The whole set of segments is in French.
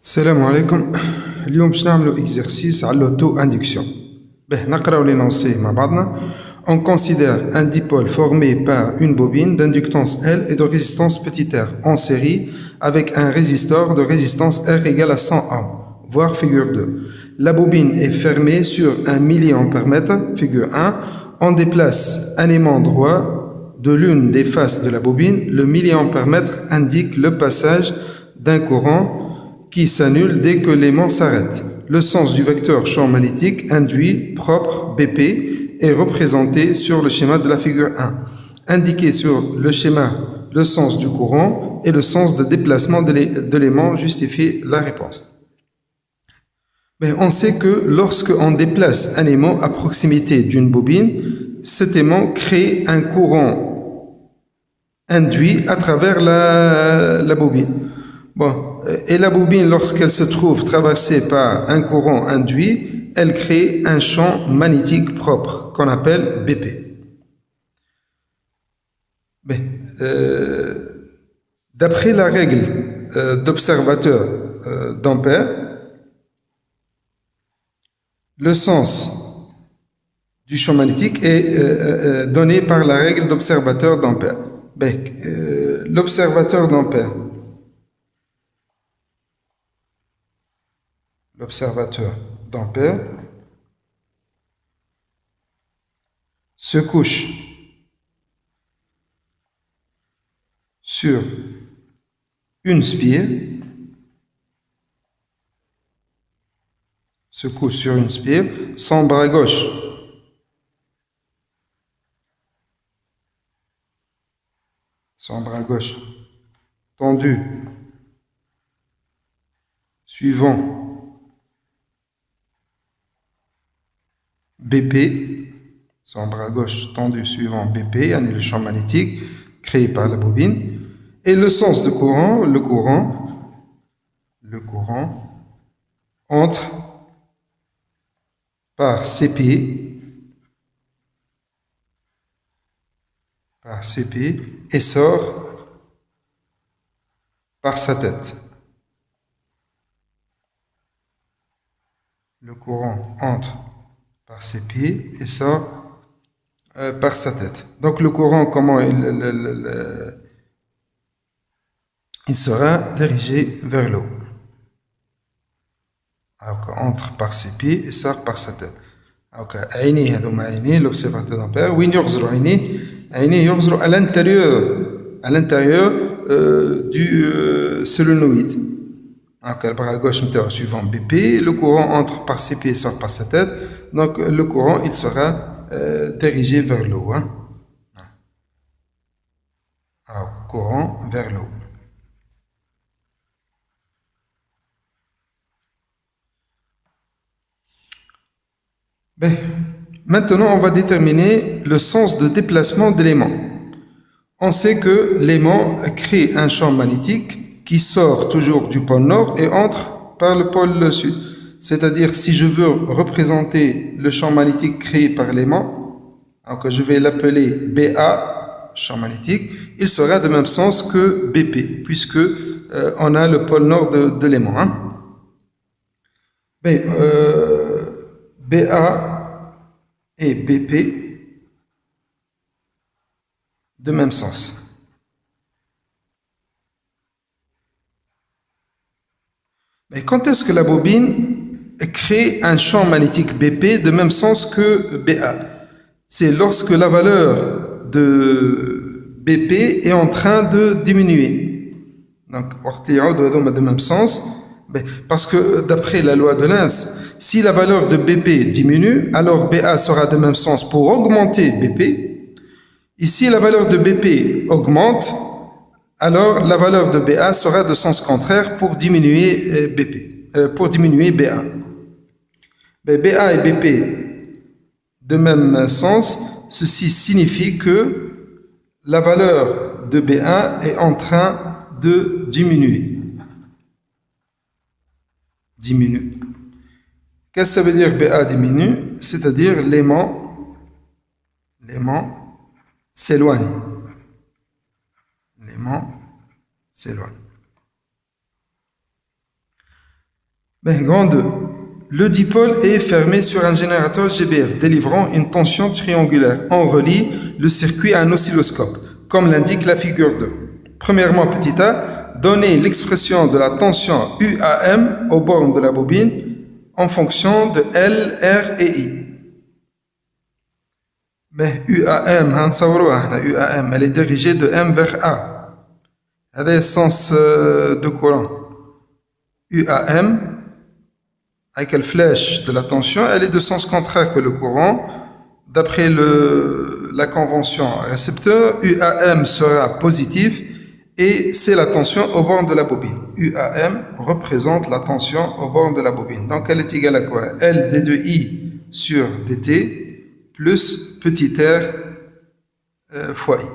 السلام عليكم. اليوم باش نعملو exercice على l'auto-induction. نقراو l'énoncé مع بعضنا. On considère un dipôle formé par une bobine d'inductance L et de résistance petit r en série avec un résistor de résistance R égale à 100 ohms, voire figure 2. La bobine est fermée sur un milliampère-mètre, figure 1. On déplace un aimant droit de l'une des faces de la bobine. Le milliampère-mètre indique le passage d'un courant qui s'annule dès que l'aimant s'arrête. Le sens du vecteur champ magnétique induit propre BP est représenté sur le schéma de la figure 1. Indiquez sur le schéma le sens du courant et le sens de déplacement de l'aimant. Justifiez la réponse. On sait que lorsque on déplace un aimant à proximité d'une bobine, cet aimant crée un courant induit à travers la bobine. Et la bobine, lorsqu'elle se trouve traversée par un courant induit, elle crée un champ magnétique propre qu'on appelle BP. D'après la règle d'observateur d'Ampère, le sens du champ magnétique est donné par la règle d'observateur d'Ampère. L'observateur d'Ampère se couche sur une spire, son bras gauche tendu suivant BP, son bras gauche tendu suivant BP, le champ magnétique créé par la bobine, et le sens de courant, le courant entre par ses pieds et sort par sa tête. Le courant entre par ses pieds et sort par sa tête. Donc le courant, comment il sera dirigé vers le haut. Alors entre par ses pieds et sort par sa tête. L'observateur d'Ampère, à l'intérieur du solénoïde. Le bras gauche suivant BP, le courant entre par ses pieds et sort par sa tête. Donc le courant il sera dirigé vers le haut. Alors, courant vers le haut. Maintenant on va déterminer le sens de déplacement de l'aimant. On sait que l'aimant crée un champ magnétique qui sort toujours du pôle nord et entre par le pôle sud. C'est-à-dire, si je veux représenter le champ magnétique créé par l'aimant, donc je vais l'appeler BA, champ magnétique, il sera de même sens que BP, puisque on a le pôle nord de l'aimant. BA et BP de même sens. Mais quand est-ce que la bobine crée un champ magnétique BP de même sens que BA? C'est lorsque la valeur de BP est en train de diminuer. Donc, de même sens. Parce que d'après la loi de Lenz, si la valeur de BP diminue, alors BA sera de même sens pour augmenter BP. Et si la valeur de BP augmente, alors la valeur de BA sera de sens contraire pour diminuer BA. BA et BP de même sens, ceci signifie que la valeur de BA est en train de diminuer. Qu'est-ce que ça veut dire BA diminue? C'est-à-dire l'aimant s'éloigne. Ben, grand 2. Le dipôle est fermé sur un générateur GBF délivrant une tension triangulaire. On relie le circuit à un oscilloscope, comme l'indique la figure 2. Premièrement, petit a, donnez l'expression de la tension UAM aux bornes de la bobine en fonction de L, R et I. Mais UAM, UAM, elle est dirigée de M vers A. Elle est le sens de courant. UAM, avec la flèche de la tension, elle est de sens contraire que le courant. D'après la convention récepteur, UAM sera positif et c'est la tension au bord de la bobine. UAM représente la tension au bord de la bobine. Donc elle est égale à quoi? L d2i sur dt plus petit r fois i.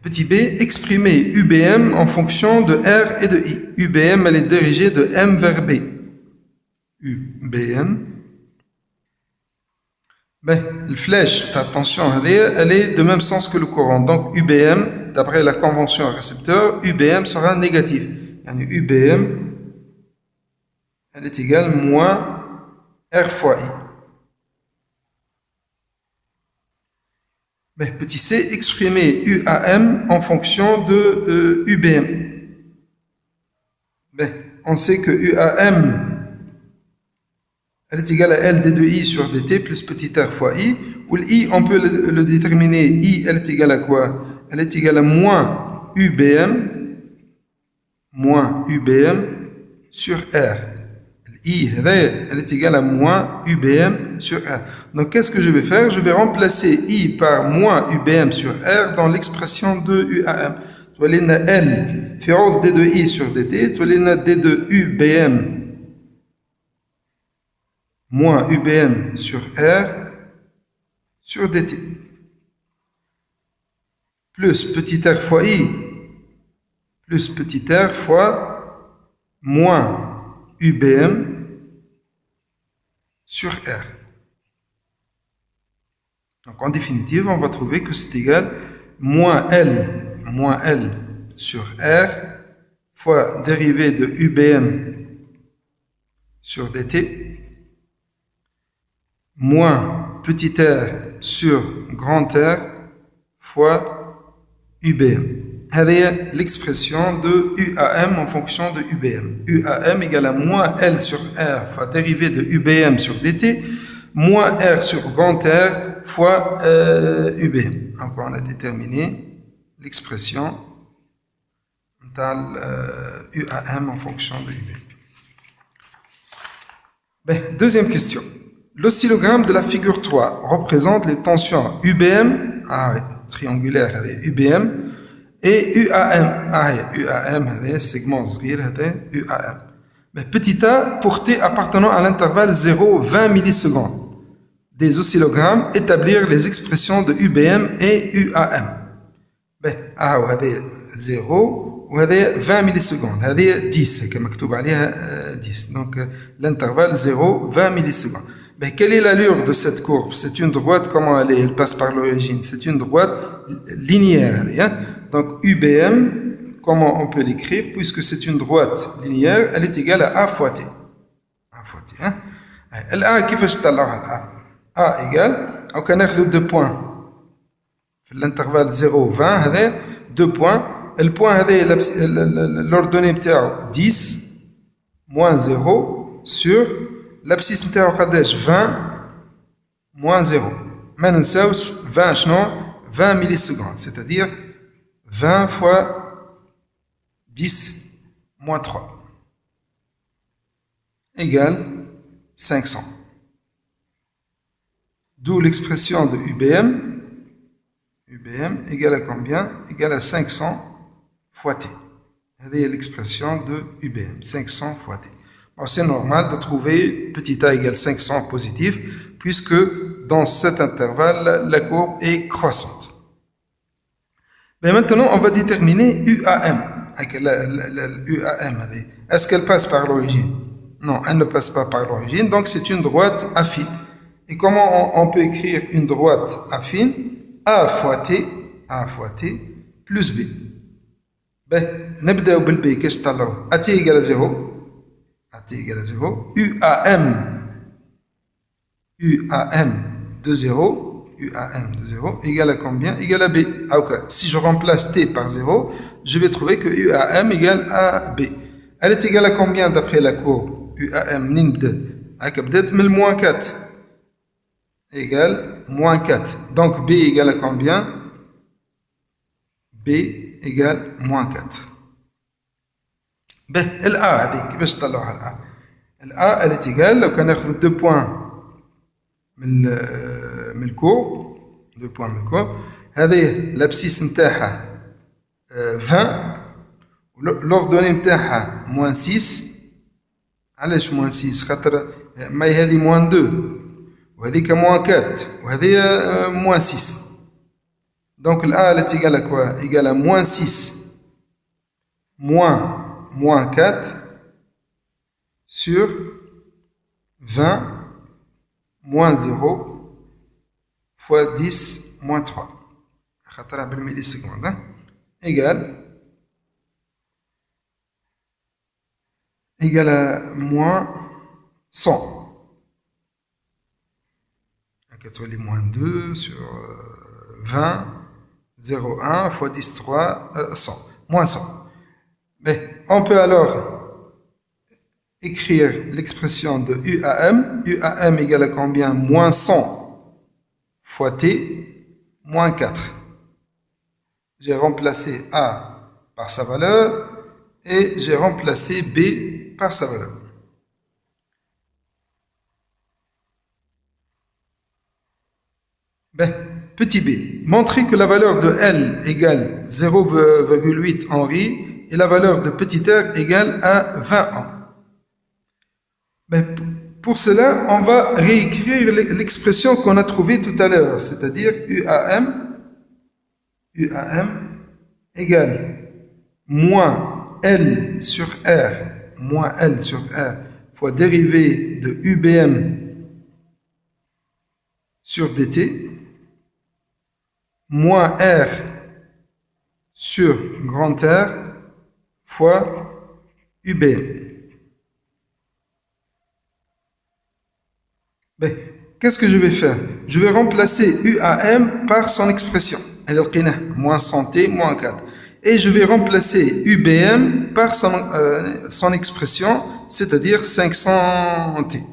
Petit b, exprimer UBM en fonction de R et de I. UBM, elle est dirigée de M vers B. UBM. Ben, la flèche, attention, elle est de même sens que le courant. Donc UBM, d'après la convention récepteur, UBM sera négatif. Yani UBM, elle est égale moins R fois I. Ben, petit c, exprimer UAM en fonction de UBM. Ben, on sait que UAM, elle est égale à L d2i sur dt plus petit r fois i. Ou l'i, on peut le déterminer. I, elle est égale à quoi? Elle est égale à moins UBM sur R. I, elle est égale à moins UBM sur R. Donc, qu'est-ce que je vais faire? Je vais remplacer I par moins UBM sur R dans l'expression de UAM. Tu vois, L, fait d2i sur dt, tu vois, d2 UBM moins UBM sur R sur dt. Plus petit r fois I, plus petit r fois moins UBM sur R. Donc en définitive, on va trouver que c'est égal moins L sur R fois dérivée de UBM sur dt moins petit r sur grand R fois UBM. C'est l'expression de UAM en fonction de UBM. UAM égale à moins L sur R fois dérivée de UBM sur dt, moins R sur grand R fois UBM. Donc on a déterminé l'expression de UAM en fonction de UBM. Ben, deuxième question. L'oscillogramme de la figure 3 représente les tensions UBM, triangulaire UBM, et UAM. UAM, segment صغير, UAM. Mais petit a, pour t appartenant à l'intervalle 0-20 millisecondes. Des oscillogrammes, établir les expressions de UBM et UAM. Ben, 0 و 20 millisecondes. هذه 10 كما مكتوب عليها 10. Donc l'intervalle 0-20 millisecondes. Ben, quelle est l'allure de cette courbe? C'est une droite, comment elle est? Elle passe par l'origine. C'est une droite linéaire. Hein? Donc UBM, comment on peut l'écrire? Puisque c'est une droite linéaire, elle est égale à A fois T. A fois T. Hein? A, كيفاش تطلعوها A? A égale, on peut ناخذ 2 points. L'intervalle 0-20, هذا 2 points. Le point هذا l'ordonnée بتاعه 10 moins 0 sur l'abscisse نتاعو قداش 20 moins 0. ما ننساوش 20 شنو 20 millisecondes, c'est-à-dire 20 fois 10 moins 3 égale 500. D'où l'expression de UBM. UBM égale à combien? Égale à 500 fois T. C'est l'expression de UBM, 500 fois T. Bon, c'est normal de trouver petit a égale 500 positif, puisque dans cet intervalle, la courbe est croissante. Mais maintenant, on va déterminer UAM. UAM, est-ce qu'elle passe par l'origine? Non, elle ne passe pas par l'origine, donc c'est une droite affine. Et comment on peut écrire une droite affine? A fois T plus B. Ben, نبدأ بالB, qu'est-ce que t'as là? AT égale à 0. t égale à 0. UAM de 0, UAM de 0 égale à combien? Égale à B. Ah, okay. Si je remplace T par 0, je vais trouver que UAM égale à B. Elle est égale à combien d'après la courbe? UAM, peut-être moins 4. Égale moins 4. Donc B égale à combien? B égale moins 4. B, LA, LA, elle est égale, لو كان ناخذ 2 points من الكوب 2 points من الكوب هذه الابسيس نتاعها 20 l'ordonnée نتاعها moins 6 علاش moins 6 خاطر ماي هذه moins 2 وهذيك moins 4 وهذه moins 6 donc الA elle est égale à quoi? Égale à moins 6 moins 4 sur 20 moins 0 fois 10 moins 3 خاطرها بالمليسكوند égale à moins 100. Donc, moins 2 sur 20, 0,1 fois 10, 3, 100. Moins 100. Mais on peut alors écrire l'expression de UAM. UAM égale à combien? Moins 100 fois T, moins 4. J'ai remplacé A par sa valeur et j'ai remplacé B par sa valeur. Ben, petit b, montrer que la valeur de L égale 0,8 Henri et la valeur de petit r égale à 20 ans. Ben, pour cela, on va réécrire l'expression qu'on a trouvée tout à l'heure, c'est-à-dire UAM égale moins L sur R fois dérivée de UBM sur dt moins R sur grand R fois UBM. Ben, qu'est-ce que je vais faire? Je vais remplacer UAM par son expression. Elle est moins 100T, moins 4. Et je vais remplacer UBM par son expression, c'est-à-dire 500T.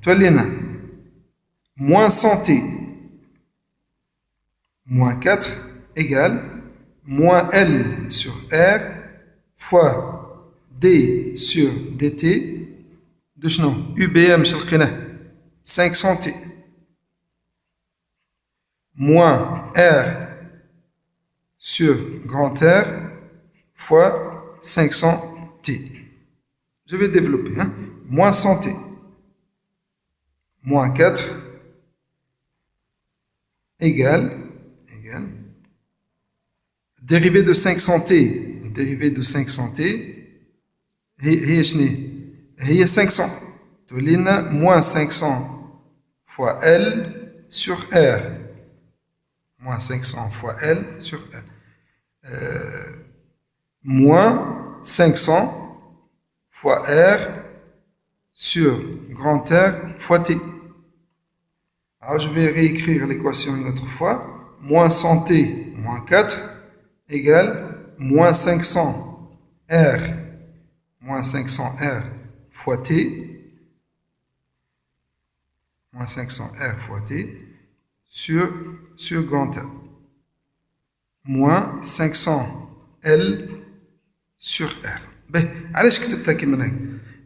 Toi, Léna, moins 100T moins 4 égale moins L sur R fois D sur dt de شنو UBM شلقيناه 500T moins R sur grand R fois 500T. Je vais développer. Moins 100T moins 4 égale dérivée de 500T. Dérivée de 500T هي 500. تولينا moins 500 fois L sur R. Moins 500 fois L sur R. Moins 500 fois R sur grand R fois T. Alors je vais réécrire l'équation une autre fois. Moins 100T moins 4 égale moins 500 R fois T moins 500 R fois T sur grand R moins 500 L sur R. Ben, allez, je vais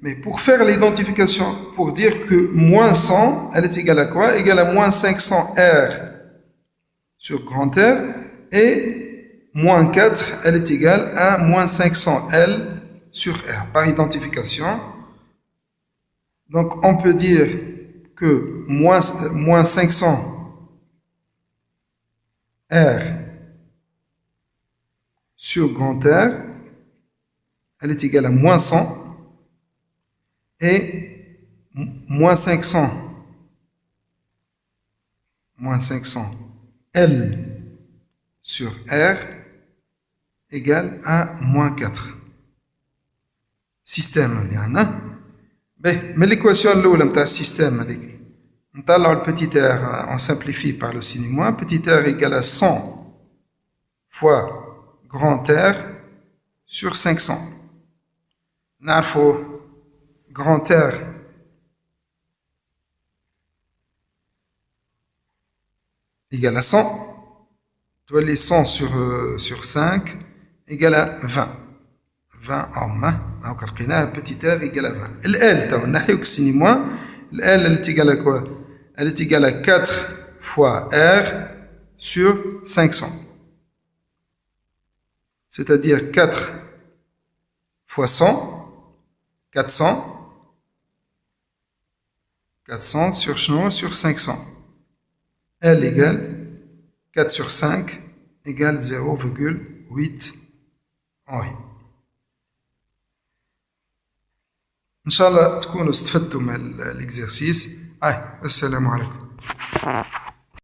mais pour faire l'identification, pour dire que moins 100, elle est égale à quoi? Égale à moins 500 R sur grand R et moins 4, elle est égale à moins 500 L sur R par identification. Donc on peut dire que moins 500 R sur grand R, elle est égale à moins 100 et moins 500 L sur R égale à moins 4. système اللي عندنا. باهي من l'équation الأولى نتاع السيستم هذيك نطلعوا le petit r, on simplifie par le signe moins, petit r égale à 100 fois grand R sur 500. نعرفوا grand R égale à 100. تولي 100 sur 5 égale à 20. 20 هاكا لقيناها petit r égale à 20. ال تو نحيوك السيني موان. ال elle est égale à quoi? Elle est égale à 4 fois r sur 500. C'est-à-dire 4 fois 100, 400. 400 sur sur 500. L égale 4 sur 5 égale 0,8 Henri. إن شاء الله تكونوا استفدتوا من الإكزرسيس. السلام عليكم.